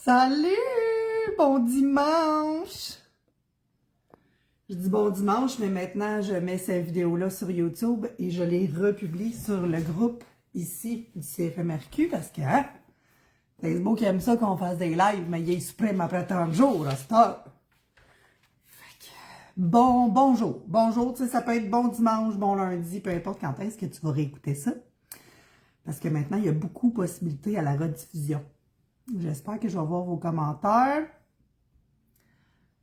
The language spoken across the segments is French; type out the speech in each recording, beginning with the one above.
Salut! Bon dimanche! Je dis bon dimanche, mais maintenant je mets cette vidéo-là sur YouTube et je les republie sur le groupe ici du CFMRQ parce que hein, Facebook aime ça qu'on fasse des lives, mais il supprime après 30 jours à cette heure. Bonjour. Bonjour, tu sais, ça peut être bon dimanche, bon lundi, peu importe quand est-ce que tu vas réécouter ça. Parce que maintenant, il y a beaucoup de possibilités à la rediffusion. J'espère que je vais voir vos commentaires.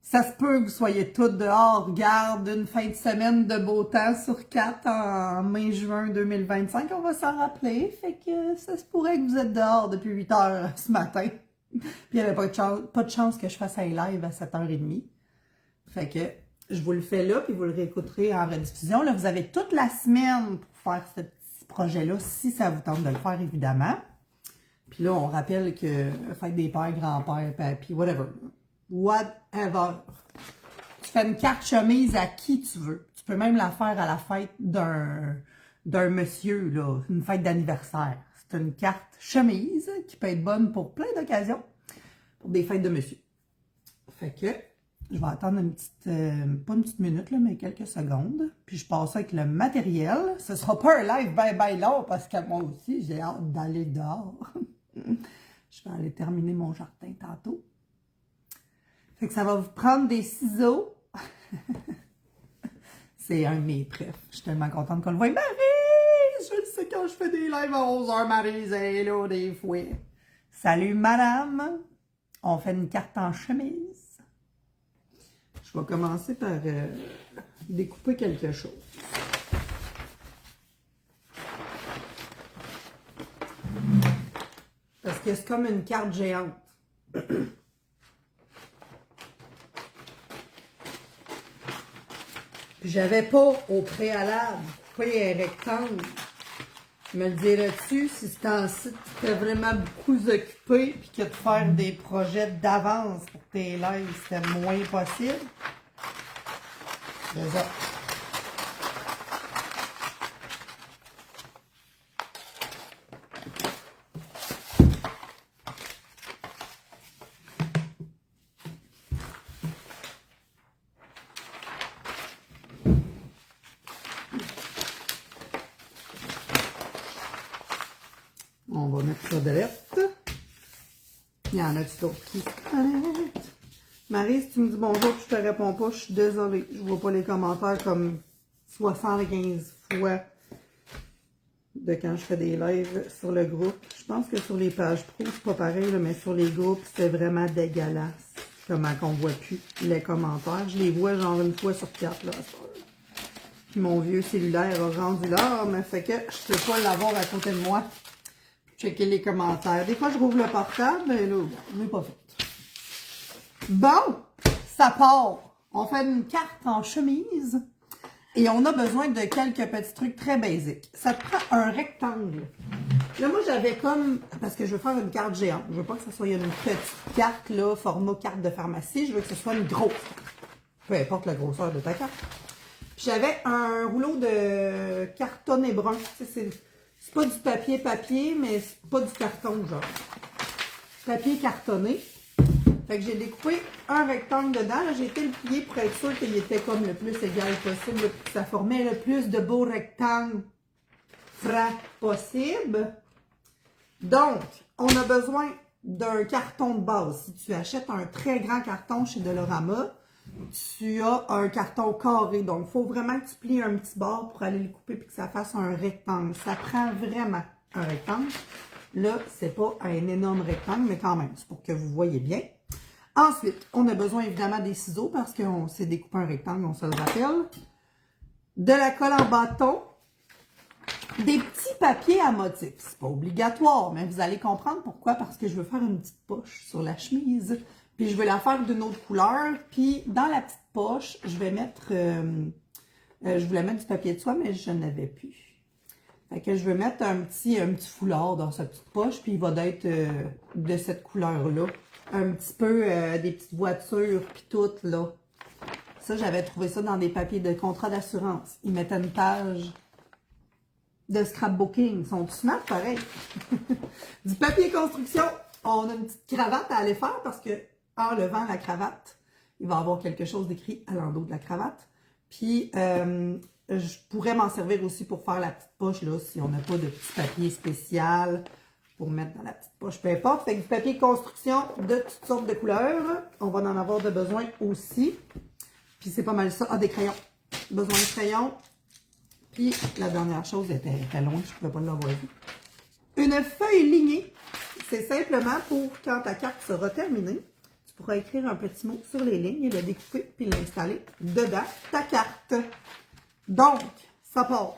Ça se peut que vous soyez tous dehors, regarde, une fin de semaine de beau temps sur 4 en mai-juin 2025, on va s'en rappeler. Fait que ça se pourrait que vous êtes dehors depuis 8 heures ce matin. Puis il n'y avait pas de chance que je fasse un live à 7h30. Fait que je vous le fais là, puis vous le réécouterez en rediffusion. Là, vous avez toute la semaine pour faire ce petit projet-là, si ça vous tente de le faire, évidemment. Puis là, on rappelle que fête des pères, grands-pères, papy, whatever. Whatever. Tu fais une carte chemise à qui tu veux. Tu peux même la faire à la fête d'un monsieur, là, une fête d'anniversaire. C'est une carte chemise qui peut être bonne pour plein d'occasions, pour des fêtes de monsieur. Fait que je vais attendre une petite, pas une petite minute, là, mais quelques secondes. Puis je passe avec le matériel. Ce sera pas un live ben long parce que moi aussi, j'ai hâte d'aller dehors. Je vais aller terminer mon jardin tantôt. Fait que ça va vous prendre des ciseaux. C'est un de mes préfs. Je suis tellement contente qu'on le voit. Marie! Je le sais quand je fais des lives à 11h, Marie, c'est là des fois. Salut, madame! On fait une carte en chemise. Je vais commencer par découper quelque chose. Parce que c'est comme une carte géante. J'avais pas au préalable coupé un rectangle. Me le dirais-tu si ce temps-ci tu étais vraiment beaucoup occupé puis que de faire des projets d'avance pour tes lives, c'était moins possible? C'est ça. On va mettre ça direct. Il y en a-tu d'autres qui se connectent? Marie, si tu me dis bonjour et je te réponds pas, je suis désolée. Je vois pas les commentaires comme 75 fois de quand je fais des lives sur le groupe. Je pense que sur les pages pro, c'est pas pareil, là, mais sur les groupes, c'est vraiment dégueulasse. Comment qu'on voit plus les commentaires. Je les vois genre une fois sur 4, là, Puis mon vieux cellulaire a rendu là, mais fait que je peux pas l'avoir à côté de moi. Checker les commentaires. Des fois, je rouvre le portable, mais là, on n'est pas fait. Bon, ça part. On fait une carte en chemise et on a besoin de quelques petits trucs très basiques. Ça te prend un rectangle. Là, moi, j'avais comme... Parce que je veux faire une carte géante. Je veux pas que ce soit une petite carte, là, format carte de pharmacie. Je veux que ce soit une grosse. Peu importe la grosseur de ta carte. Puis j'avais un rouleau de cartonné brun. Tu sais, c'est pas du papier, mais c'est pas du carton, genre. Papier cartonné. Fait que j'ai découpé un rectangle dedans. J'ai été le plier pour être sûr qu'il était comme le plus égal possible. Que ça formait le plus de beaux rectangles francs possible. Donc, on a besoin d'un carton de base. Si tu achètes un très grand carton chez Dolorama, tu as un carton carré. Donc, il faut vraiment que tu plies un petit bord pour aller le couper et que ça fasse un rectangle. Ça prend vraiment un rectangle. Là, c'est pas un énorme rectangle, mais quand même, c'est pour que vous voyez bien. Ensuite, on a besoin évidemment des ciseaux parce qu'on s'est découpé un rectangle, on se le rappelle. De la colle en bâton. Des petits papiers à motifs. C'est pas obligatoire, mais vous allez comprendre pourquoi. Parce que je veux faire une petite poche sur la chemise. Puis je veux la faire d'une autre couleur. Puis dans la petite poche, je vais mettre... je voulais mettre du papier de soie, mais je n'avais plus. Fait que je vais mettre un petit foulard dans sa petite poche. Puis il va être de cette couleur-là. Un petit peu des petites voitures, puis tout, là. Ça, j'avais trouvé ça dans des papiers de contrat d'assurance. Ils mettaient une page de scrapbooking. Ils sont smart, pareil. Du papier construction. on a une petite cravate à aller faire parce que en levant la cravate, il va y avoir quelque chose d'écrit à l'endos de la cravate. Puis, je pourrais m'en servir aussi pour faire la petite poche, là, si on n'a pas de petit papier spécial pour mettre dans la petite poche, peu importe. Fait que du papier de construction de toutes sortes de couleurs, on va en avoir de besoin aussi. Puis, c'est pas mal ça. Ah, des crayons. Besoin de crayons. Puis, la dernière chose était loin, je ne pouvais pas l'avoir vu. Une feuille lignée. C'est simplement pour quand ta carte sera terminée, tu pourras écrire un petit mot sur les lignes et le découper puis l'installer dedans ta carte. Donc, ça part.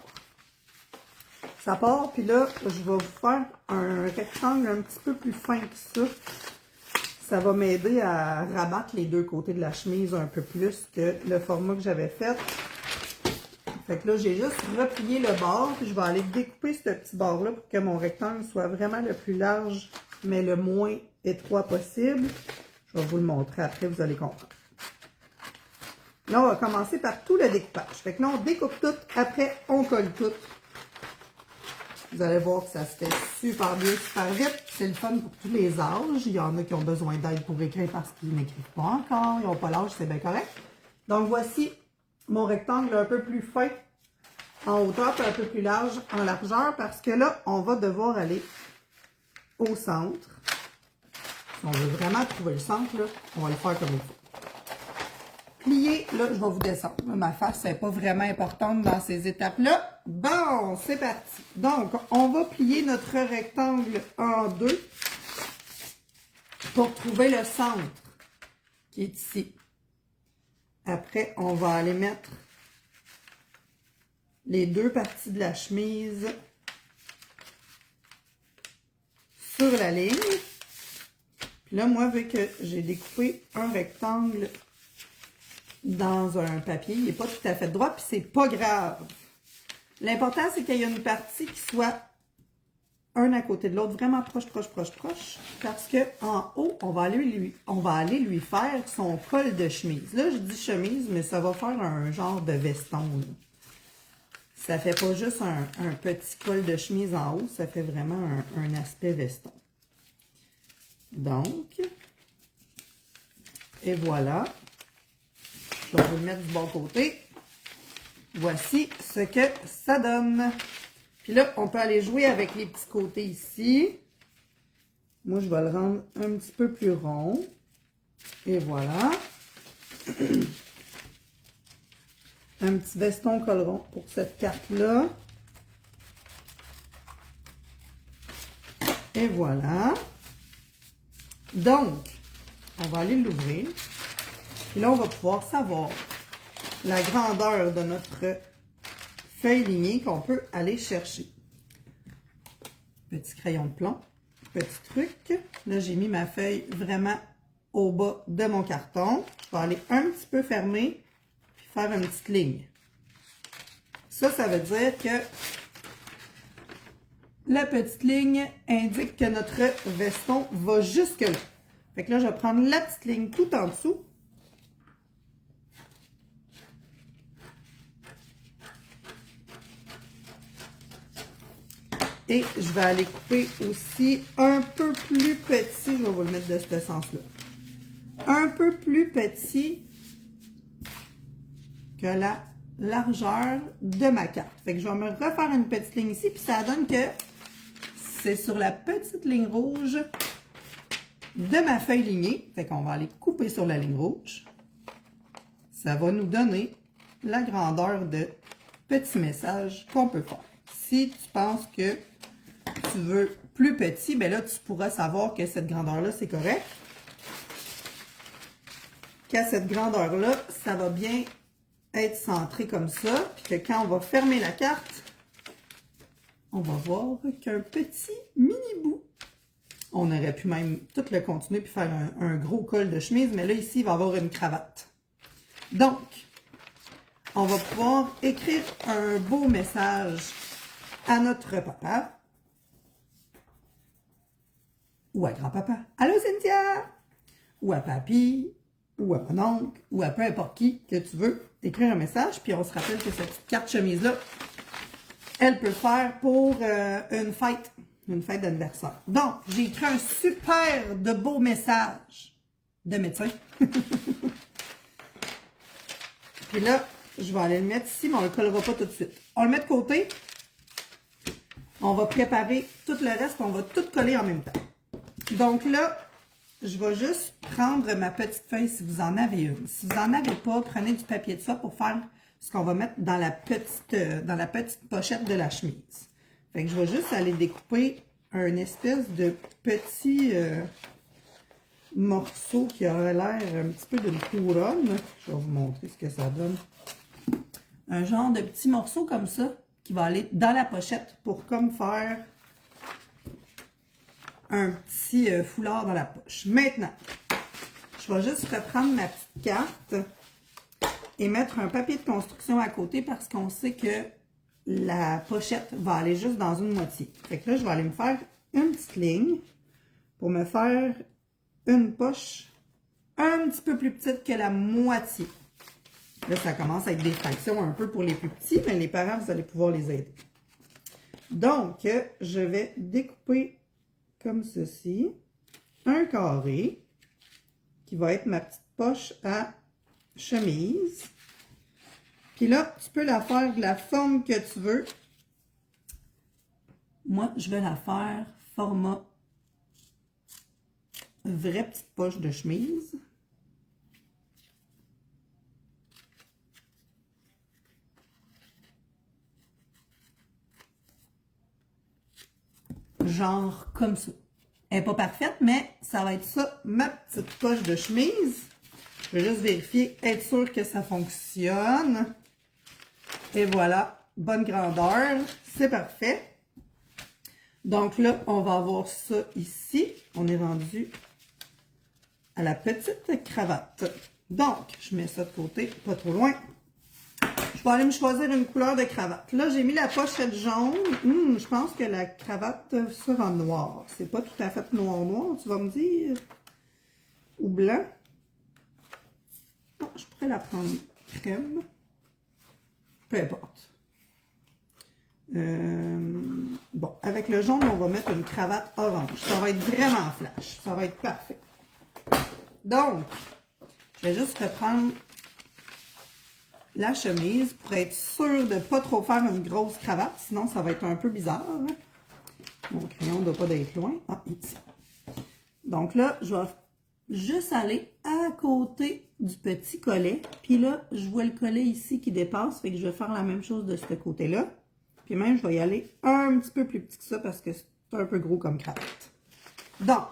Ça part, puis là, je vais vous faire un rectangle un petit peu plus fin que ça. Ça va m'aider à rabattre les deux côtés de la chemise un peu plus que le format que j'avais fait. Fait que là, j'ai juste replié le bord, puis je vais aller découper ce petit bord-là pour que mon rectangle soit vraiment le plus large, mais le moins étroit possible. Je vais vous le montrer après, vous allez comprendre. Là, on va commencer par tout le découpage. Fait que là, on découpe tout, après, on colle tout. Vous allez voir que ça se fait super bien, super vite. C'est le fun pour tous les âges. Il y en a qui ont besoin d'aide pour écrire parce qu'ils n'écrivent pas encore. Ils n'ont pas l'âge, c'est bien correct. Donc, voici mon rectangle un peu plus fin en hauteur et un peu plus large en largeur parce que là, on va devoir aller au centre. Si on veut vraiment trouver le centre, là, on va le faire comme il faut. Plier, là, je vais vous descendre. Ma face n'est pas vraiment importante dans ces étapes-là. Bon, c'est parti. Donc, on va plier notre rectangle en deux pour trouver le centre qui est ici. Après, on va aller mettre les deux parties de la chemise sur la ligne. Puis là, moi, vu que j'ai découpé un rectangle dans un papier, il n'est pas tout à fait droit, puis c'est pas grave. L'important, c'est qu'il y ait une partie qui soit un à côté de l'autre, vraiment proche, parce que en haut, on va aller lui faire son col de chemise. Là, je dis chemise, mais ça va faire un genre de veston, là. Ça fait pas juste un petit col de chemise en haut, ça fait vraiment un aspect veston. Donc, et voilà. Je vais vous le mettre du bon côté. Voici ce que ça donne. Puis là, on peut aller jouer avec les petits côtés ici. Moi, je vais le rendre un petit peu plus rond. Et voilà. Un petit veston colleron pour cette carte-là. Et voilà. Donc, on va aller l'ouvrir. Puis là, on va pouvoir savoir la grandeur de notre feuille lignée qu'on peut aller chercher. Petit crayon de plomb, petit truc. Là, j'ai mis ma feuille vraiment au bas de mon carton. Je vais aller un petit peu fermer puis faire une petite ligne. Ça veut dire que la petite ligne indique que notre veston va jusque là. Fait que là, je vais prendre la petite ligne tout en dessous. Et je vais aller couper aussi un peu plus petit, je vais vous le mettre de ce sens-là. Un peu plus petit que la largeur de ma carte. Fait que je vais me refaire une petite ligne ici, puis ça donne que c'est sur la petite ligne rouge de ma feuille lignée. Fait qu'on va aller couper sur la ligne rouge. Ça va nous donner la grandeur de petit message qu'on peut faire. Si tu penses que tu veux plus petit, ben là, tu pourras savoir que cette grandeur-là, c'est correct. Qu'à cette grandeur-là, ça va bien être centré comme ça. Puis que quand on va fermer la carte, on va voir qu'un petit mini-bout. On aurait pu même tout le continuer puis faire un gros col de chemise, mais là, ici, il va y avoir une cravate. Donc, on va pouvoir écrire un beau message à notre papa. Ou à grand-papa. Allô, Cynthia! Ou à papy, ou à mon oncle, ou à peu importe qui que tu veux écrire un message. Puis on se rappelle que cette petite carte chemise-là, elle peut faire pour une fête. une fête d'anniversaire. Donc, j'ai écrit un super de beau message de médecin. Puis là, je vais aller le mettre ici, mais on ne le collera pas tout de suite. On le met de côté. On va préparer tout le reste, on va tout coller en même temps. Donc là, je vais juste prendre ma petite feuille si vous en avez une. Si vous n'en avez pas, prenez du papier de soie pour faire ce qu'on va mettre dans la petite pochette de la chemise. Fait que je vais juste aller découper un espèce de petit morceau qui aurait l'air un petit peu d'une couronne. Je vais vous montrer ce que ça donne. Un genre de petit morceau comme ça qui va aller dans la pochette pour comme faire un petit foulard dans la poche. Maintenant, je vais juste reprendre ma petite carte et mettre un papier de construction à côté parce qu'on sait que la pochette va aller juste dans une moitié. Fait que là, je vais aller me faire une petite ligne pour me faire une poche un petit peu plus petite que la moitié. Là, ça commence à être des fractions un peu pour les plus petits, mais les parents, vous allez pouvoir les aider. Donc, je vais découper comme ceci, un carré, qui va être ma petite poche à chemise. Puis là, tu peux la faire de la forme que tu veux. Moi, je vais la faire format vraie petite poche de chemise. Genre comme ça. Elle n'est pas parfaite, mais ça va être ça, ma petite poche de chemise. Je vais juste vérifier, être sûr que ça fonctionne. Et voilà, bonne grandeur, c'est parfait. Donc là, on va avoir ça ici. On est rendu à la petite cravate. Donc, je mets ça de côté, pas trop loin. Je vais aller me choisir une couleur de cravate. Là, j'ai mis la pochette jaune. Je pense que la cravate sera en noir. C'est pas tout à fait noir, tu vas me dire. Ou blanc. Non, je pourrais la prendre crème. Peu importe. Bon, avec le jaune, on va mettre une cravate orange. Ça va être vraiment flash. Ça va être parfait. Donc, je vais juste reprendre la chemise pour être sûre de ne pas trop faire une grosse cravate. Sinon, ça va être un peu bizarre. Mon crayon ne doit pas être loin. Ah, ici. Donc là, je vais juste aller à côté du petit collet. Puis là, je vois le collet ici qui dépasse. Fait que je vais faire la même chose de ce côté-là. Puis même, je vais y aller un petit peu plus petit que ça parce que c'est un peu gros comme cravate. Donc,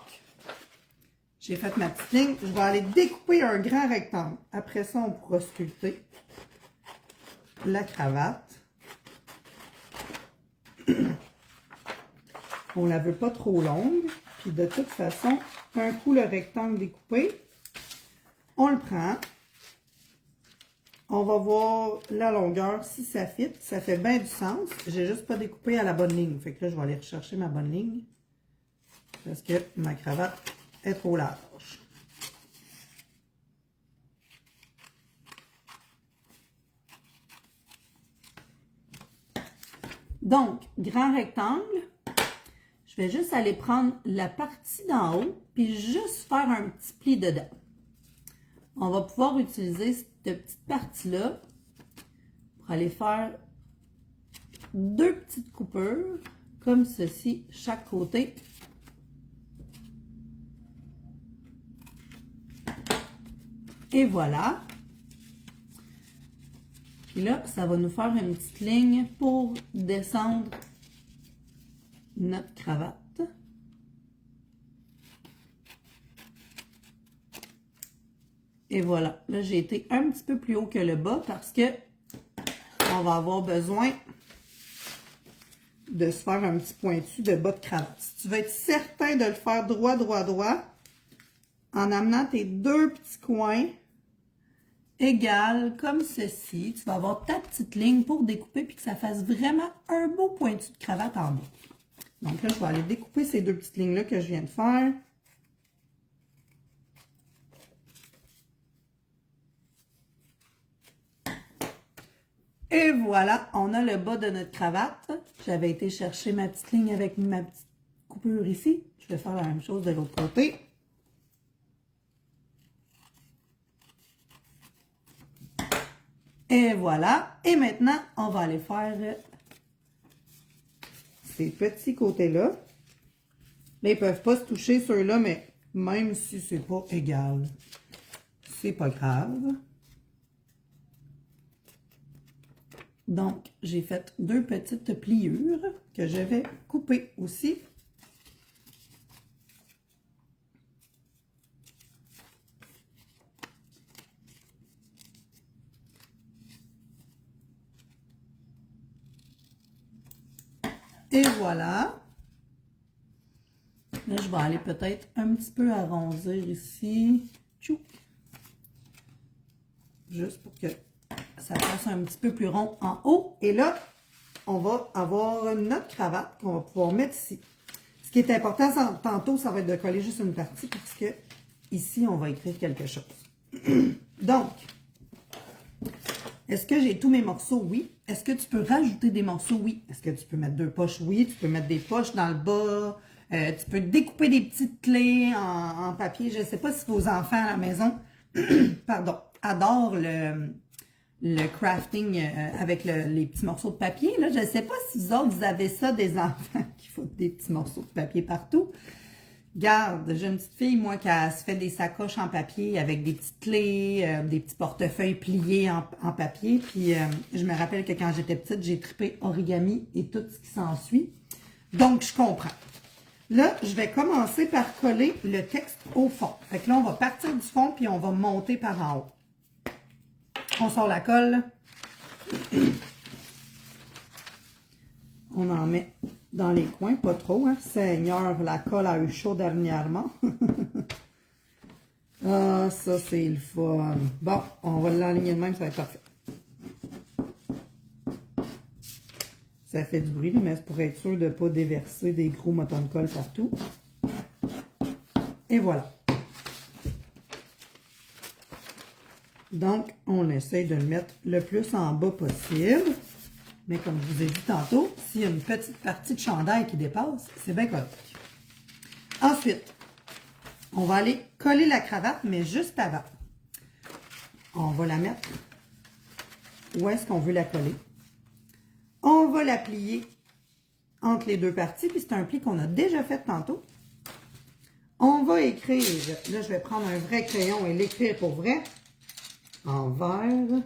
j'ai fait ma petite ligne. Je vais aller découper un grand rectangle. Après ça, on pourra sculpter la cravate. On la veut pas trop longue. Puis de toute façon, un coup le rectangle découpé, on le prend. On va voir la longueur, si ça fit. Ça fait bien du sens. J'ai juste pas découpé à la bonne ligne. Fait que là, je vais aller rechercher ma bonne ligne. Parce que ma cravate est trop large. Donc, grand rectangle. Je vais juste aller prendre la partie d'en haut, puis juste faire un petit pli dedans. On va pouvoir utiliser cette petite partie-là pour aller faire deux petites coupures, comme ceci, chaque côté. Et voilà. Puis là, ça va nous faire une petite ligne pour descendre notre cravate. Et voilà. Là, j'ai été un petit peu plus haut que le bas parce que on va avoir besoin de se faire un petit pointu de bas de cravate. Si tu veux être certain de le faire droit, droit, droit, en amenant tes deux petits coins égales comme ceci, tu vas avoir ta petite ligne pour découper puis que ça fasse vraiment un beau pointu de cravate en bas. Donc là, je vais aller découper ces deux petites lignes-là que je viens de faire. Et voilà, on a le bas de notre cravate. J'avais été chercher ma petite ligne avec ma petite coupure ici. Je vais faire la même chose de l'autre côté. Et voilà. Et maintenant, on va aller faire ces petits côtés-là. Là, ils ne peuvent pas se toucher ceux-là, mais même si c'est pas égal, c'est pas grave. Donc, j'ai fait 2 petites pliures que je vais couper aussi. Et voilà. Là, je vais aller peut-être un petit peu arrondir ici. Tchou. Juste pour que ça fasse un petit peu plus rond en haut. Et là, on va avoir notre cravate qu'on va pouvoir mettre ici. Ce qui est important, tantôt, ça va être de coller juste une partie parce que ici, on va écrire quelque chose. Donc, est-ce que j'ai tous mes morceaux? Oui. Est-ce que tu peux rajouter des morceaux? Oui. Est-ce que tu peux mettre 2 poches? Oui. Tu peux mettre des poches dans le bas. Tu peux découper des petites clés en papier. Je ne sais pas si vos enfants à la maison pardon, adorent le crafting avec les petits morceaux de papier. Là. Je ne sais pas si vous autres, vous avez ça, des enfants qui font des petits morceaux de papier partout. Garde, j'ai une petite fille, moi, qui se fait des sacoches en papier avec des petites clés, des petits portefeuilles pliés en papier. Puis, je me rappelle que quand j'étais petite, j'ai trippé origami et tout ce qui s'ensuit. Donc, je comprends. Là, je vais commencer par coller le texte au fond. Fait que là, on va partir du fond, puis on va monter par en haut. On sort la colle. On en met dans les coins, pas trop, hein. Seigneur, la colle a eu chaud dernièrement. Ah, ça, c'est le fun. Bon, on va l'aligner de même, ça va être parfait. Ça fait du bruit, mais c'est pour être sûr de ne pas déverser des gros motons de colle partout. Et voilà. Donc, on essaye de le mettre le plus en bas possible. Mais comme je vous ai dit tantôt, s'il y a une petite partie de chandail qui dépasse, c'est bien correct. Ensuite, on va aller coller la cravate, mais juste avant. On va la mettre où est-ce qu'on veut la coller. On va la plier entre les 2 parties, puis c'est un pli qu'on a déjà fait tantôt. On va écrire, là je vais prendre un vrai crayon et l'écrire pour vrai, en vert.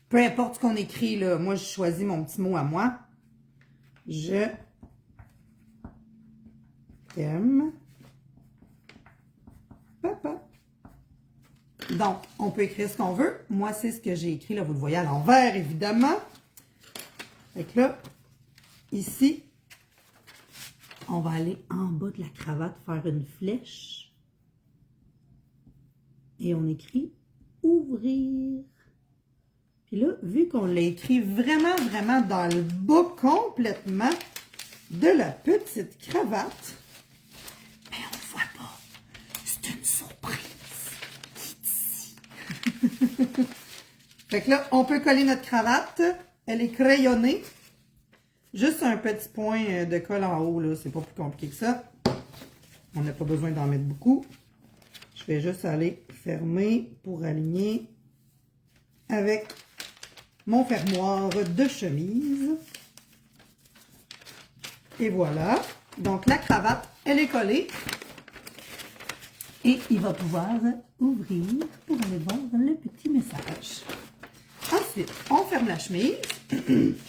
Peu importe ce qu'on écrit, là, moi je choisis mon petit mot à moi. Je t'aime, papa. Donc, on peut écrire ce qu'on veut. Moi, c'est ce que j'ai écrit. Là, vous le voyez à l'envers, évidemment. Fait que là, ici, on va aller en bas de la cravate, faire une flèche. Et on écrit « Ouvrir ». Puis là, vu qu'on l'a écrit vraiment, vraiment dans le bas complètement de la petite cravate, mais on ne voit pas. C'est une surprise. Fait que là, on peut coller notre cravate. Elle est crayonnée. Juste un petit point de colle en haut, là. C'est pas plus compliqué que ça. On n'a pas besoin d'en mettre beaucoup. Je vais juste aller fermer pour aligner avec mon fermoir de chemise. Et voilà. Donc, la cravate, elle est collée. Et il va pouvoir ouvrir pour aller voir le petit message. Ensuite, on ferme la chemise.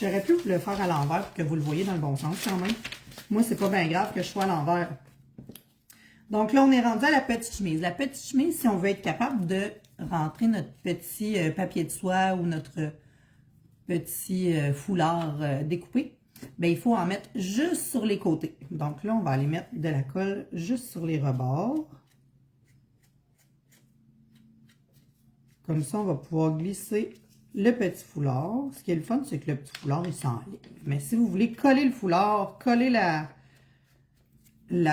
J'aurais pu le faire à l'envers pour que vous le voyez dans le bon sens quand même. Moi, c'est pas bien grave que je sois à l'envers. Donc là, on est rendu à la petite chemise. La petite chemise, si on veut être capable de rentrer notre petit papier de soie ou notre petit foulard découpé, bien, il faut en mettre juste sur les côtés. Donc là, on va aller mettre de la colle juste sur les rebords. Comme ça, on va pouvoir glisser le petit foulard. Ce qui est le fun, c'est que le petit foulard, il s'enlève. Mais si vous voulez coller le foulard, coller la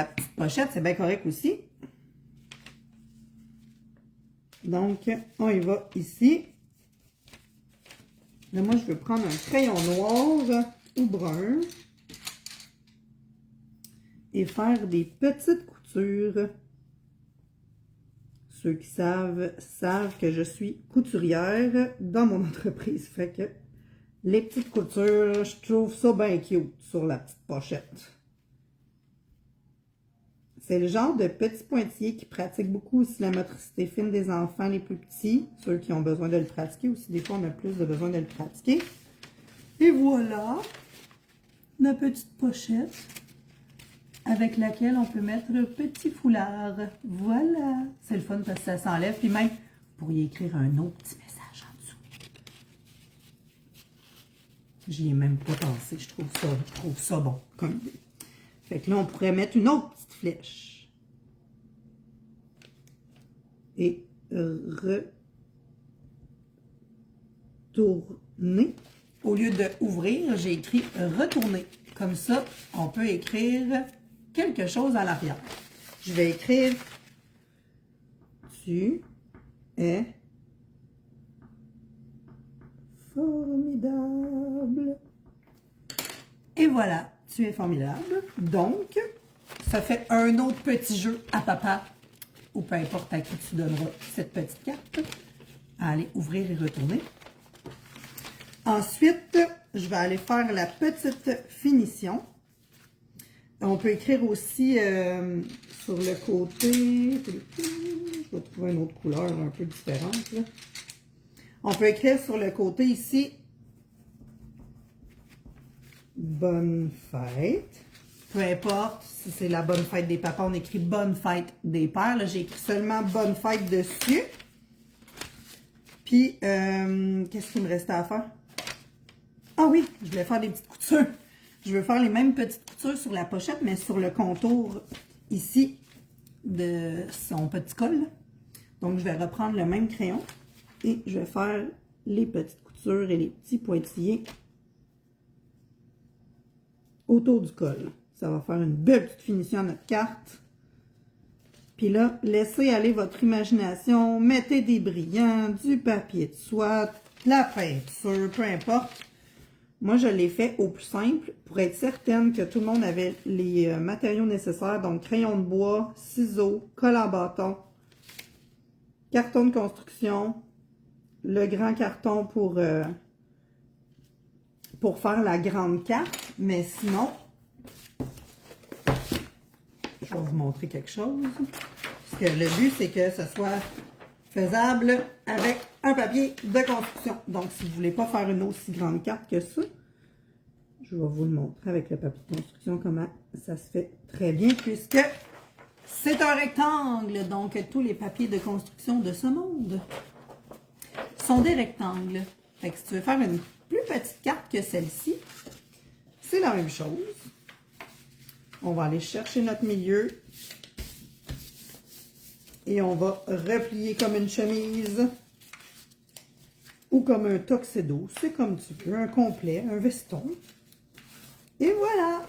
petite pochette, c'est bien correct aussi. Donc, on y va ici. Là, moi, je vais prendre un crayon noir ou brun. et faire des petites coutures. Ceux qui savent que je suis couturière dans mon entreprise. Fait que les petites coutures, je trouve ça bien cute sur la petite pochette. C'est le genre de petits pointillés qui pratiquent beaucoup aussi la motricité fine des enfants les plus petits. Ceux qui ont besoin de le pratiquer aussi. Des fois, on a plus de besoin de le pratiquer. Et voilà la petite pochette avec laquelle on peut mettre un petit foulard. Voilà. C'est le fun parce que ça s'enlève. Puis même, vous pourriez écrire un autre petit message en dessous. J'y ai même pas pensé. Je trouve ça bon comme idée. Fait que là, on pourrait mettre une autre petite flèche. Et retourner. Au lieu de ouvrir, j'ai écrit retourner. Comme ça, on peut écrire quelque chose à l'arrière. Je vais écrire tu es formidable. Et voilà, tu es formidable. Donc, ça fait un autre petit jeu à papa ou peu importe à qui tu donneras cette petite carte à aller ouvrir et retourner. Ensuite, je vais aller faire la petite finition. On peut écrire aussi sur le côté, je vais trouver une autre couleur un peu différente, là. On peut écrire sur le côté ici, bonne fête. Peu importe si c'est la bonne fête des papas, on écrit bonne fête des pères. Là, j'ai écrit seulement bonne fête dessus. Puis, qu'est-ce qu'il me restait à faire? Ah oui, je voulais faire des petites coutures. Je veux faire les mêmes petites coutures sur la pochette, mais sur le contour ici de son petit col. Donc, je vais reprendre le même crayon et je vais faire les petites coutures et les petits pointillés autour du col. Ça va faire une belle petite finition à notre carte. Puis là, laissez aller votre imagination. Mettez des brillants, du papier de soie, de la peinture, peu importe. Moi, je l'ai fait au plus simple pour être certaine que tout le monde avait les matériaux nécessaires. Donc, crayon de bois, ciseaux, colle à bâton, carton de construction, le grand carton pour faire la grande carte. Mais sinon, je vais vous montrer quelque chose. Parce que le but, c'est que ce soit faisable avec un papier de construction. Donc, si vous ne voulez pas faire une aussi grande carte que ça, je vais vous le montrer avec le papier de construction comment ça se fait très bien puisque c'est un rectangle. Donc, tous les papiers de construction de ce monde sont des rectangles. Fait que si tu veux faire une plus petite carte que celle-ci, c'est la même chose. On va aller chercher notre milieu. Et on va replier comme une chemise ou comme un tuxedo. C'est comme tu veux, un complet, un veston. Et voilà!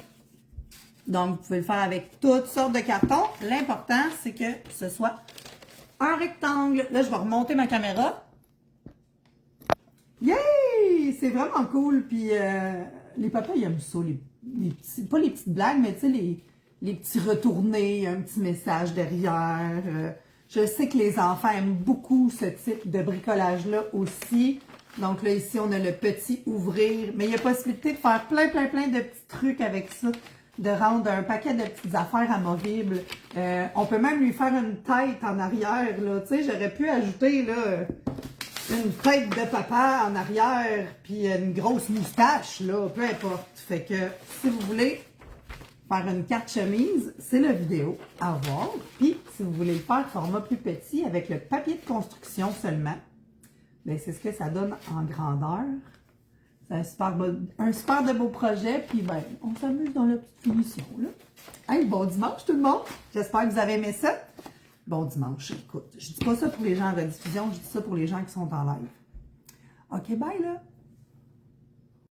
Donc, vous pouvez le faire avec toutes sortes de cartons. L'important, c'est que ce soit un rectangle. Là, je vais remonter ma caméra. Yay! C'est vraiment cool. Puis, les papas, ils aiment ça. Les petits, pas les petites blagues, mais tu sais, les petits retournés, un petit message derrière. Je sais que les enfants aiment beaucoup ce type de bricolage-là aussi. Donc là, ici, on a le petit ouvrir. Mais il y a possibilité de faire plein de petits trucs avec ça. De rendre un paquet de petites affaires amovibles. On peut même lui faire une tête en arrière, là. Tu sais, j'aurais pu ajouter, là, une tête de papa en arrière, puis une grosse moustache, là. Peu importe. Fait que, si vous voulez faire une carte chemise, c'est la vidéo à voir. Puis, si vous voulez le faire format plus petit avec le papier de construction seulement, bien, c'est ce que ça donne en grandeur. C'est un super de beau projet. Puis, ben, on s'amuse dans la petite finition, là. Hey, bon dimanche tout le monde! J'espère que vous avez aimé ça. Bon dimanche, écoute. Je dis pas ça pour les gens en rediffusion, je dis ça pour les gens qui sont en live. OK, bye là!